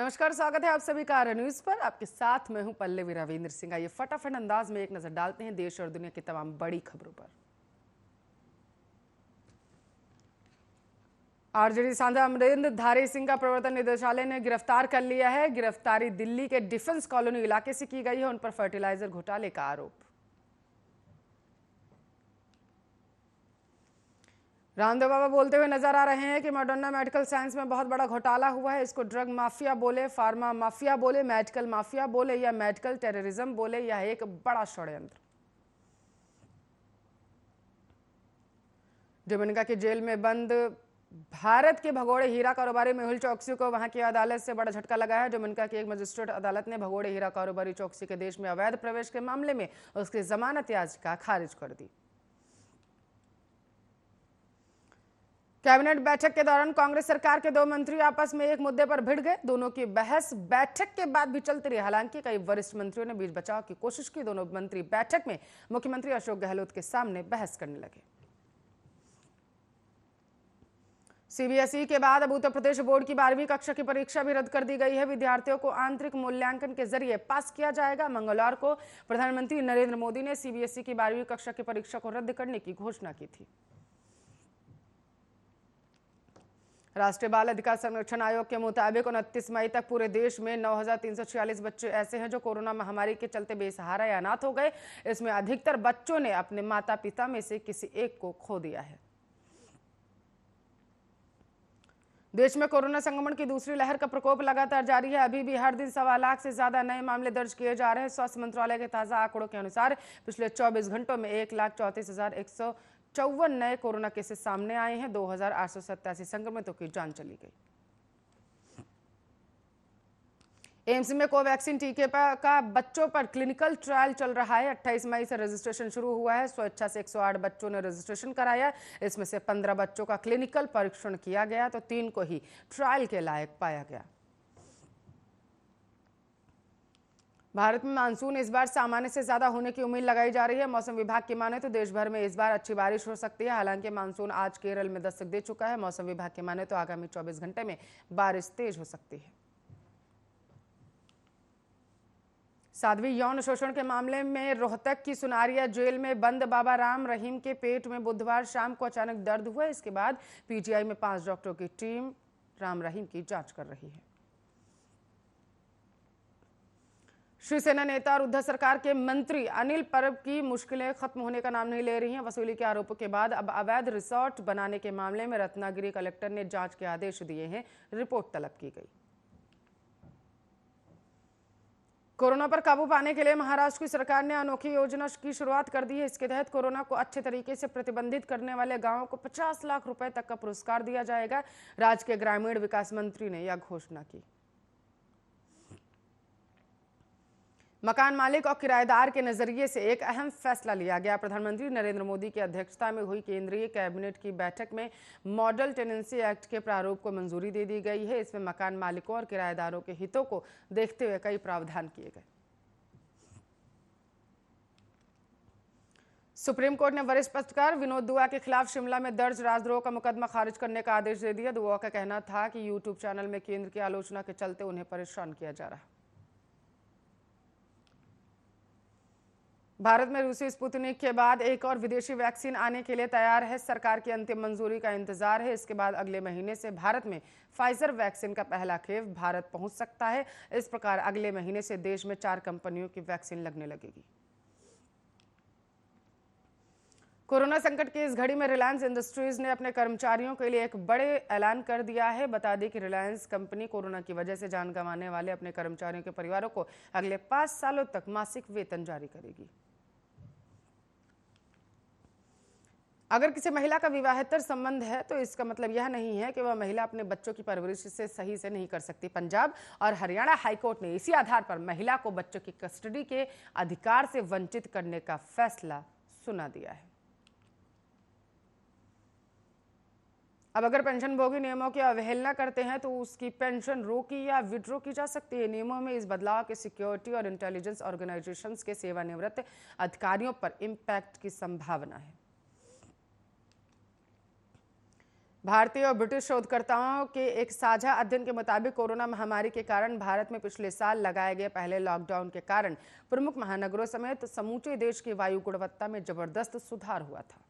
नमस्कार, स्वागत है आप सभी का आर्य न्यूज पर। आपके साथ मैं हूं पल्लवी रविंद्र सिंह। ये फटाफट अंदाज में एक नजर डालते हैं देश और दुनिया की तमाम बड़ी खबरों पर। आरजेडी सांसद अमरिंदर धारी सिंह का प्रवर्तन निदेशालय ने गिरफ्तार कर लिया है। गिरफ्तारी दिल्ली के डिफेंस कॉलोनी इलाके से की गई है। उन पर फर्टिलाइजर घोटाले का आरोप। रामदेव बाबा बोलते हुए नजर आ रहे हैं कि मॉडर्ना मेडिकल साइंस में बहुत बड़ा घोटाला हुआ है। इसको ड्रग माफिया बोले, फार्मा माफिया बोले, मेडिकल माफिया बोले या मेडिकल टेररिज्म बोले, यह एक बड़ा षड्यंत्र। डोमिनिका की जेल में बंद भारत के भगोड़े हीरा कारोबारी मेहुल चौकसी को वहां की अदालत से बड़ा झटका लगा है। डोमिनिका की एक मजिस्ट्रेट अदालत ने भगोड़े हीरा कारोबारी चौकसी के देश में अवैध प्रवेश के मामले में उसकी जमानत याचिका खारिज कर दी। कैबिनेट बैठक के दौरान कांग्रेस सरकार के दो मंत्री आपस में एक मुद्दे पर भिड़ गए। दोनों की बहस बैठक के बाद भी चलती रही। हालांकि कई वरिष्ठ मंत्रियों ने बीच बचाव की कोशिश की। दोनों मंत्री बैठक में मुख्यमंत्री अशोक गहलोत के सामने बहस करने लगे। सीबीएसई के बाद अब उत्तर प्रदेश बोर्ड की 12वीं कक्षा की परीक्षा भी रद्द कर दी गई है। विद्यार्थियों को आंतरिक मूल्यांकन के जरिए पास किया जाएगा। मंगलवार को प्रधानमंत्री नरेंद्र मोदी ने सीबीएसई की 12वीं कक्षा की परीक्षा को रद्द करने की घोषणा की थी। राष्ट्रीय बाल अधिकार संरक्षण आयोग के मुताबिक 29 मई तक पूरे देश में 9,346 बच्चे ऐसे हैं जो कोरोना महामारी के चलते बेसहारा या अनाथ हो गए। इसमें अधिकतर बच्चों ने अपने माता पिता में से किसी एक को खो दिया है। देश में कोरोना संक्रमण की दूसरी लहर का प्रकोप लगातार जारी है। अभी भी हर दिन 1.25 लाख से ज्यादा नए मामले दर्ज किए जा रहे हैं। स्वास्थ्य मंत्रालय के ताजा आंकड़ों के अनुसार पिछले 24 घंटों में 1,34,154 नए कोरोना केसेस सामने आए हैं। 2,887 संक्रमितों की जान चली गई। एम्स में कोवैक्सीन टीके का बच्चों पर क्लिनिकल ट्रायल चल रहा है। 28 मई से रजिस्ट्रेशन शुरू हुआ है। स्वेच्छा से 108 बच्चों ने रजिस्ट्रेशन कराया। इसमें से 15 बच्चों का क्लिनिकल परीक्षण किया गया तो 3 को ही ट्रायल के लायक पाया गया। भारत में मानसून इस बार सामान्य से ज्यादा होने की उम्मीद लगाई जा रही है। मौसम विभाग की माने तो देश भर में इस बार अच्छी बारिश हो सकती है। हालांकि मानसून आज केरल में दस्तक दे चुका है। मौसम विभाग की माने तो आगामी 24 घंटे में बारिश तेज हो सकती है। साध्वी यौन शोषण के मामले में रोहतक की सुनारिया जेल में बंद बाबा राम रहीम के पेट में बुधवार शाम को अचानक दर्द हुआ। इसके बाद पीजीआई में 5 डॉक्टरों की टीम राम रहीम की जांच कर रही है। शिवसेना नेता और उद्धव सरकार के मंत्री अनिल परब की मुश्किलें खत्म होने का नाम नहीं ले रही हैं। वसूली के आरोपों के बाद अब अवैध रिसोर्ट बनाने के मामले में रत्नागिरी कलेक्टर ने जांच के आदेश दिए हैं। रिपोर्ट तलब की गई। कोरोना पर काबू पाने के लिए महाराष्ट्र की सरकार ने अनोखी योजना की शुरुआत कर दी है। इसके तहत कोरोना को अच्छे तरीके से प्रतिबंधित करने वाले गांवों को 50 लाख रुपए तक का पुरस्कार दिया जाएगा। राज्य के ग्रामीण विकास मंत्री ने यह घोषणा की। मकान मालिक और किराएदार के नजरिए से एक अहम फैसला लिया गया। प्रधानमंत्री नरेंद्र मोदी की अध्यक्षता में हुई केंद्रीय कैबिनेट की बैठक में मॉडल टेनेंसी एक्ट के प्रारूप को मंजूरी दे दी गई है। इसमें मकान मालिकों और किराएदारों के हितों को देखते हुए कई प्रावधान किए गए। सुप्रीम कोर्ट ने वरिष्ठ पत्रकार विनोद दुआ के खिलाफ शिमला में दर्ज राजद्रोह का मुकदमा खारिज करने का आदेश दे दिया। दुआ का कहना था कि यूट्यूब चैनल में केंद्र की आलोचना के चलते उन्हें परेशान किया जा रहा। भारत में रूसी स्पुतनिक के बाद एक और विदेशी वैक्सीन आने के लिए तैयार है। सरकार की अंतिम मंजूरी का इंतजार है। इसके बाद अगले महीने से भारत में फाइजर वैक्सीन का पहला खेप भारत पहुंच सकता है। इस प्रकार अगले महीने से देश में 4 कंपनियों की वैक्सीन लगने लगेगी। कोरोना संकट की इस घड़ी में रिलायंस इंडस्ट्रीज ने अपने कर्मचारियों के लिए एक बड़े ऐलान कर दिया है। बता दें कि रिलायंस कंपनी कोरोना की वजह से जान गंवाने वाले अपने कर्मचारियों के परिवारों को अगले 5 सालों तक मासिक वेतन जारी करेगी। अगर किसी महिला का विवाहेतर संबंध है तो इसका मतलब यह नहीं है कि वह महिला अपने बच्चों की परवरिश से सही से नहीं कर सकती। पंजाब और हरियाणा हाईकोर्ट ने इसी आधार पर महिला को बच्चों की कस्टडी के अधिकार से वंचित करने का फैसला सुना दिया है। अब अगर पेंशनभोगी नियमों की अवहेलना करते हैं तो उसकी पेंशन रोकी या विड्रॉ की जा सकती है। नियमों में इस बदलाव के सिक्योरिटी और इंटेलिजेंस ऑर्गेनाइजेशंस के सेवानिवृत्त अधिकारियों पर इम्पैक्ट की संभावना है। भारतीय और ब्रिटिश शोधकर्ताओं के एक साझा अध्ययन के मुताबिक कोरोना महामारी के कारण भारत में पिछले साल लगाए गए पहले लॉकडाउन के कारण प्रमुख महानगरों समेत समूचे देश की वायु गुणवत्ता में जबरदस्त सुधार हुआ था।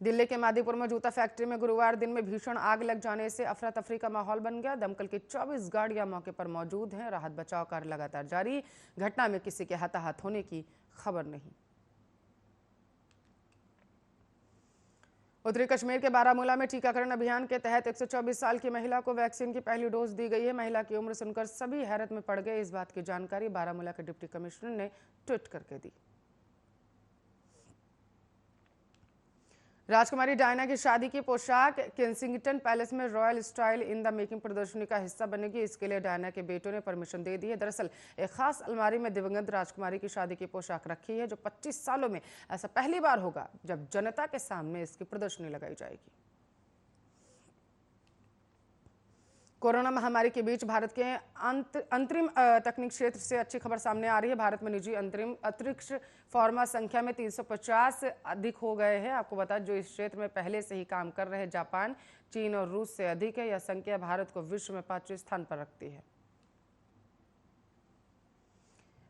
दिल्ली के मादीपुर में जूता फैक्ट्री में गुरुवार दिन में भीषण आग लग जाने से अफरा तफरी का माहौल बन गया। दमकल की 24 गाड़ियां मौके पर मौजूद हैं। राहत बचाव कार्य लगातार जारी। घटना में किसी के हताहत होने की खबर नहीं। उत्तरी कश्मीर के बारामूला में टीकाकरण अभियान के तहत 124 साल की महिला को वैक्सीन की पहली डोज दी गई है। महिला की उम्र सुनकर सभी हैरत में पड़ गए। इस बात की जानकारी बारामूला के डिप्टी कमिश्नर ने ट्वीट करके दी। राजकुमारी डायना की शादी की पोशाक केंसिंगटन पैलेस में royal style in the making प्रदर्शनी का हिस्सा बनेगी। इसके लिए डायना के बेटों ने परमिशन दे दी है। दरअसल एक खास अलमारी में दिवंगत राजकुमारी की शादी की पोशाक रखी है, जो 25 सालों में ऐसा पहली बार होगा जब जनता के सामने इसकी प्रदर्शनी लगाई जाएगी। कोरोना महामारी के बीच भारत के अंतरिम तकनीक क्षेत्र से अच्छी खबर सामने आ रही है। भारत में निजी अंतरिम अंतरिक्ष फार्मा संख्या में 350 अधिक हो गए हैं। आपको बता जो इस क्षेत्र में पहले से ही काम कर रहे जापान, चीन और रूस से अधिक है। यह संख्या भारत को विश्व में 5वें स्थान पर रखती है।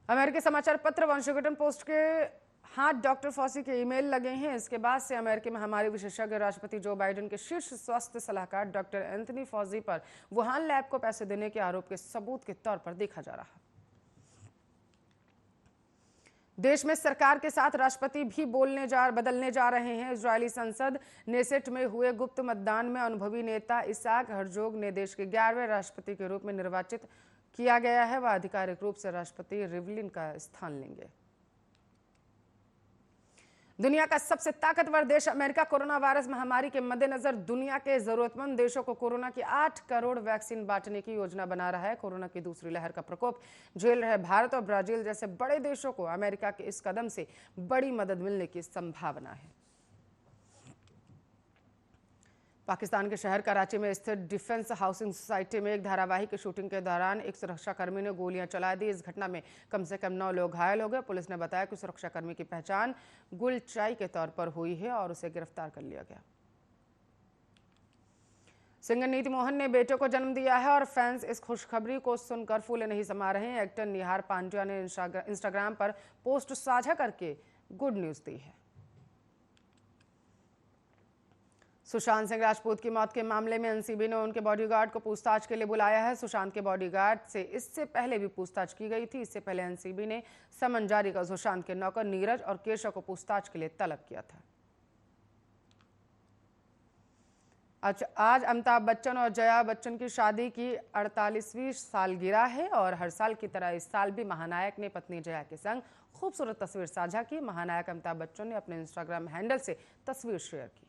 अमेरिकी समाचार पत्र वॉशिंगटन पोस्ट के हाथ डॉक्टर फॉसी के ईमेल लगे हैं। इसके बाद से अमेरिकी महामारी विशेषज्ञ राष्ट्रपति जो बाइडेन के शीर्ष स्वास्थ्य सलाहकार डॉक्टर एंथनी फॉजी पर वुहान लैब को पैसे देने के आरोप के सबूत के तौर पर देखा जा रहा है। देश में सरकार के साथ राष्ट्रपति भी बदलने जा रहे हैं। इजरायली संसद नेसेट में हुए गुप्त मतदान में अनुभवी नेता इसाक हर्जोग ने देश के 11वें राष्ट्रपति के रूप में निर्वाचित किया गया है। वह आधिकारिक रूप से राष्ट्रपति रिवलिन का स्थान लेंगे। दुनिया का सबसे ताकतवर देश अमेरिका कोरोना वायरस महामारी के मद्देनजर दुनिया के जरूरतमंद देशों को कोरोना की 8 करोड़ वैक्सीन बांटने की योजना बना रहा है। कोरोना की दूसरी लहर का प्रकोप झेल रहे भारत और ब्राजील जैसे बड़े देशों को अमेरिका के इस कदम से बड़ी मदद मिलने की संभावना है। पाकिस्तान के शहर कराची में स्थित डिफेंस हाउसिंग सोसाइटी में एक धारावाहिक की शूटिंग के दौरान एक सुरक्षाकर्मी ने गोलियां चला दी। इस घटना में कम से कम 9 लोग घायल हो गए। पुलिस ने बताया कि सुरक्षाकर्मी की पहचान गुल चाई के तौर पर हुई है और उसे गिरफ्तार कर लिया गया। सिंगर नीति मोहन ने बेटे को जन्म दिया है और फैंस इस खुशखबरी को सुनकर फूले नहीं समा रहे हैं। एक्टर निहार पांड्या ने इंस्टाग्राम पर पोस्ट साझा करके गुड न्यूज दी है। सुशांत सिंह राजपूत की मौत के मामले में एनसीबी ने उनके बॉडीगार्ड को पूछताछ के लिए बुलाया है। सुशांत के बॉडीगार्ड से इससे पहले भी पूछताछ की गई थी। इससे पहले एनसीबी ने समन जारी कर सुशांत के नौकर नीरज और केशव को पूछताछ के लिए तलब किया था। आज अमिताभ बच्चन और जया बच्चन की शादी की 48वीं सालगिरह है और हर साल की तरह इस साल भी महानायक ने पत्नी जया के संग खूबसूरत तस्वीर साझा की। महानायक अमिताभ बच्चन ने अपने इंस्टाग्राम हैंडल से तस्वीर शेयर की।